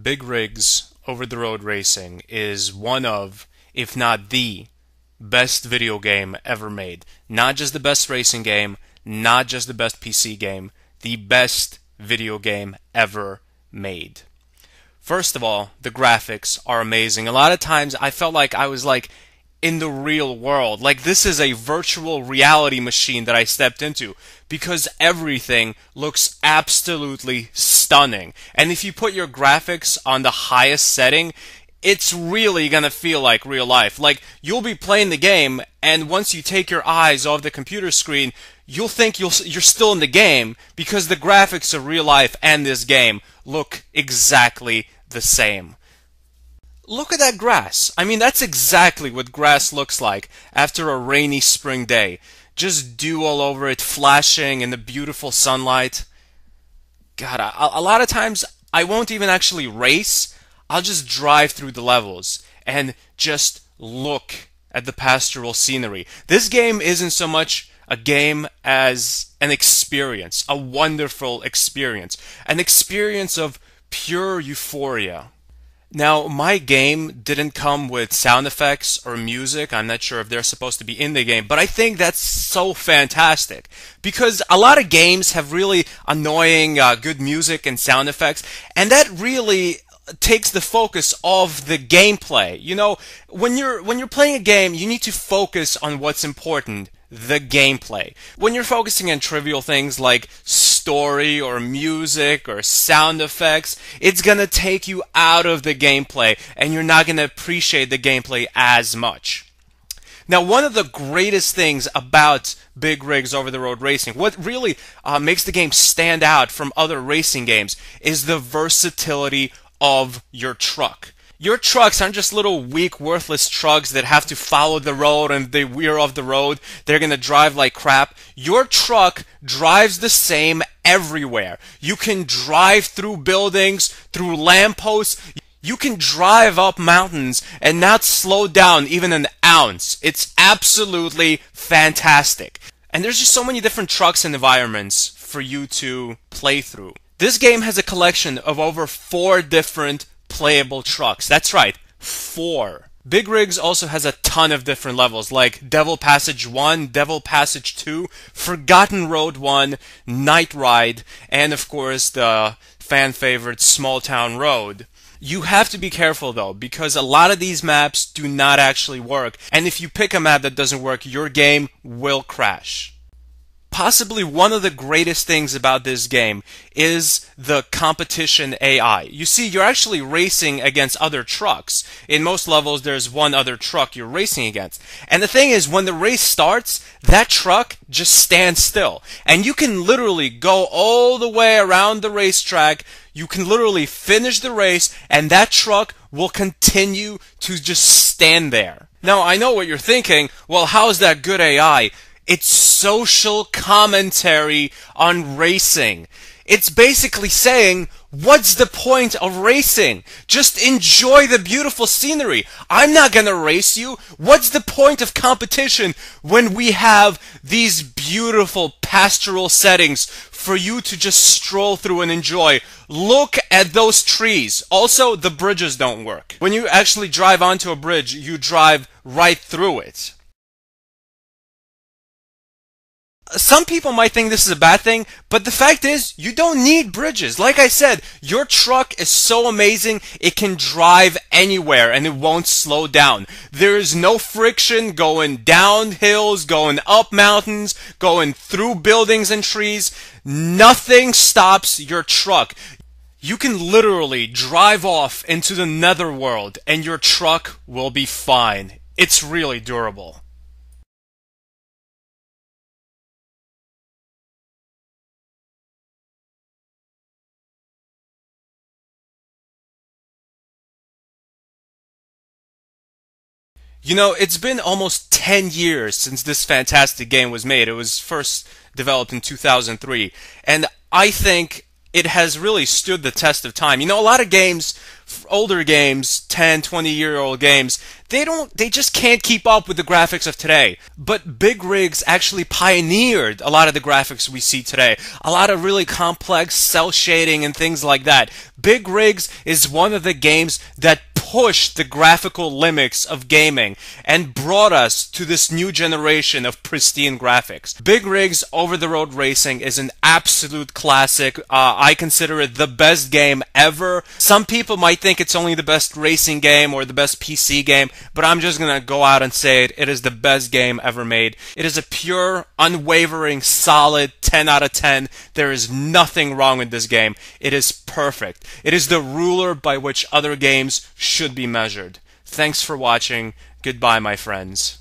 Big Rigs over-the-road racing is one of, if not the, best video game ever made. Not just the best racing game, not just the best PC game, the best video game ever made. First of all, the graphics are amazing. A lot of times I felt like I was in the real world. Like this is a virtual reality machine that I stepped into because everything looks absolutely stunning. And if you put your graphics on the highest setting, it's really gonna feel like real life. Like you'll be playing the game and once you take your eyes off the computer screen, you'll think you're still in the game because the graphics of real life and this game look exactly the same. Look at that grass. I mean, that's exactly what grass looks like after a rainy spring day. Just dew all over it, flashing in the beautiful sunlight. God, a lot of times I won't even actually race. I'll just drive through the levels and just look at the pastoral scenery. This game isn't so much a game as an experience, a wonderful experience, an experience of pure euphoria. Now, my game didn't come with sound effects or music. I'm not sure if they're supposed to be in the game, but I think that's so fantastic because a lot of games have really annoying good music and sound effects, and that really takes the focus of the gameplay. You know, when you're playing a game, you need to focus on what's important, the gameplay. When you're focusing on trivial things like story or music or sound effects, it's gonna take you out of the gameplay and you're not gonna appreciate the gameplay as much. Now, one of the greatest things about Big Rigs over-the-road racing, what really makes the game stand out from other racing games, is the versatility of your truck. Your trucks aren't just little weak, worthless trucks that have to follow the road and they veer off the road. They're going to drive like crap. Your truck drives the same everywhere. You can drive through buildings, through lampposts. You can drive up mountains and not slow down even an ounce. It's absolutely fantastic. And there's just so many different trucks and environments for you to play through. This game has a collection of over 4 different playable trucks. That's right, 4. Big Rigs also has a ton of different levels like Devil Passage 1, Devil Passage 2, Forgotten Road 1, Night Ride, and of course the fan favorite Small Town Road. You have to be careful though because a lot of these maps do not actually work, and if you pick a map that doesn't work, your game will crash. Possibly one of the greatest things about this game is the competition AI. You see, you're actually racing against other trucks. In most levels, there's one other truck you're racing against. And the thing is, when the race starts, that truck just stands still. And you can literally go all the way around the racetrack. You can literally finish the race, and that truck will continue to just stand there. Now, I know what you're thinking. Well, how is that good AI? It's social commentary on racing. It's basically saying, what's the point of racing? Just enjoy the beautiful scenery. I'm not gonna race you. What's the point of competition when we have these beautiful pastoral settings for you to just stroll through and enjoy? Look at those trees. Also, the bridges don't work. When you actually drive onto a bridge, you drive right through it. Some people might think this is a bad thing, but the fact is, you don't need bridges. Like I said, your truck is so amazing, it can drive anywhere and it won't slow down. There is no friction going down hills, going up mountains, going through buildings and trees. Nothing stops your truck. You can literally drive off into the netherworld and your truck will be fine. It's really durable. You know, it's been almost 10 years since this fantastic game was made. It was first developed in 2003, and I think it has really stood the test of time. You know, a lot of games, older games, 10, 20-year-old games, they just can't keep up with the graphics of today. But Big Rigs actually pioneered a lot of the graphics we see today. A lot of really complex cell shading and things like that. Big Rigs is one of the games that pushed the graphical limits of gaming and brought us to this new generation of pristine graphics. Big Rigs Over-the-Road Racing is an absolute classic. I consider it the best game ever. Some people might think it's only the best racing game or the best PC game, but I'm just gonna go out and say it. It is the best game ever made. It is a pure, unwavering, solid 10 out of 10. There is nothing wrong with this game. It is perfect. It is the ruler by which other games should be measured. Thanks for watching. Goodbye, my friends.